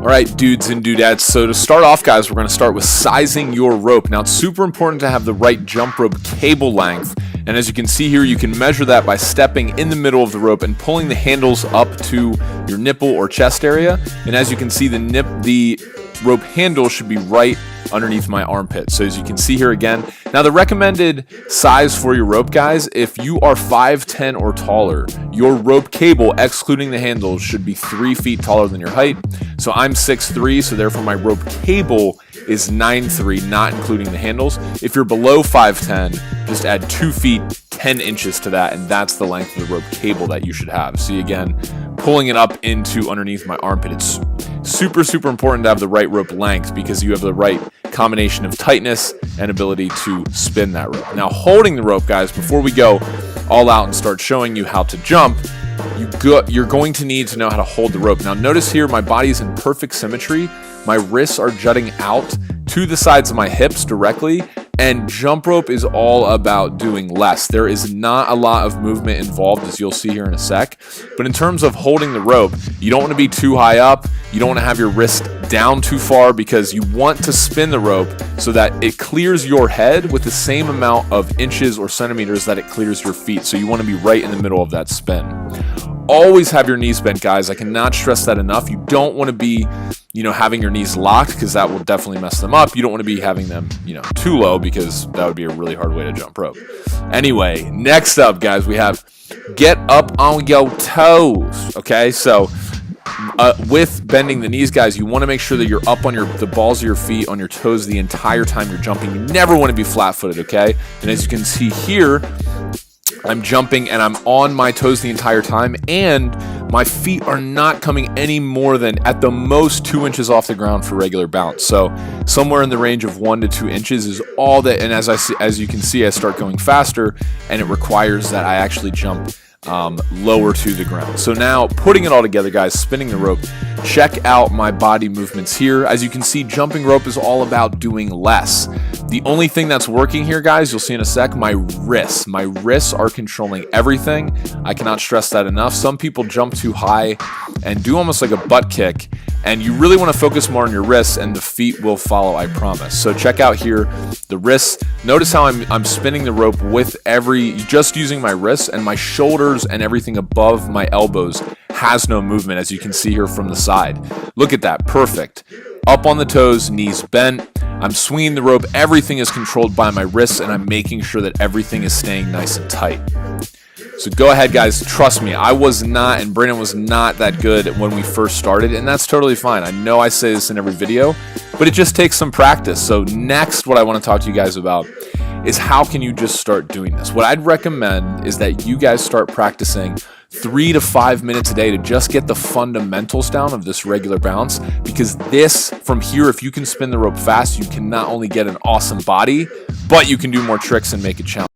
All right, dudes and dudettes, so to start off, guys, we're going to start with sizing your rope. Now, it's super important to have the right jump rope cable length, and as you can see here, you can measure that by stepping in the middle of the rope and pulling the handles up to your nipple or chest area, and as you can see, the rope handle should be right underneath my armpit. So as you can see here again, now the recommended size for your rope, guys, if you are 5'10" or taller, your rope cable, excluding the handles, should be 3 feet taller than your height. So I'm 6'3", so therefore my rope cable is 9'3", not including the handles. If you're below 5'10", just add 2 feet 10 inches to that, and that's the length of the rope cable that you should have. See, again, pulling it up into underneath my armpit. It's super important to have the right rope length because you have the right combination of tightness and ability to spin that rope. Now, holding the rope, guys, before we go all out and start showing you how to jump, you're going to need to know how to hold the rope. Now, notice here my body is in perfect symmetry. My wrists are jutting out to the sides of my hips directly, and jump rope is all about doing less. There is not a lot of movement involved, as you'll see here in a sec. But in terms of holding the rope, you don't want to be too high up. You don't want to have your wrist down too far because you want to spin the rope so that it clears your head with the same amount of inches or centimeters that it clears your feet. So you want to be right in the middle of that spin. Always have your knees bent, guys. I cannot stress that enough. You don't want to be, having your knees locked because that will definitely mess them up. You don't want to be having them, too low because that would be a really hard way to jump rope. Anyway, next up, guys, we have get up on your toes. Okay, so with bending the knees, guys, you want to make sure that you're up on the balls of your feet, on your toes the entire time you're jumping. You never want to be flat-footed, okay? And as you can see here, I'm jumping and I'm on my toes the entire time, and my feet are not coming any more than at the most 2 inches off the ground for regular bounce. So somewhere in the range of 1 to 2 inches is all that. And as you can see, I start going faster, and it requires that I actually jump lower to the ground. So now, putting it all together, guys, spinning the rope, check out my body movements here. As you can see, jumping rope is all about doing less. The only thing that's working here, guys, you'll see in a sec, my wrists. My wrists are controlling everything. I cannot stress that enough. Some people jump too high and do almost like a butt kick, and you really want to focus more on your wrists, and the feet will follow, I promise. So check out here the wrists. Notice how I'm spinning the rope with just using my wrists, and my shoulders and everything above my elbows has no movement, as you can see here from the side. Look at that, perfect. Up on the toes, knees bent. I'm swinging the rope. Everything is controlled by my wrists, and I'm making sure that everything is staying nice and tight. So go ahead, guys. Trust me, I was not, and Brandon was not that good when we first started, and that's totally fine. I know I say this in every video, but it just takes some practice. So next, what I want to talk to you guys about is how can you just start doing this? What I'd recommend is that you guys start practicing 3 to 5 minutes a day to just get the fundamentals down of this regular bounce, because this, from here, if you can spin the rope fast, you can not only get an awesome body, but you can do more tricks and make it challenging.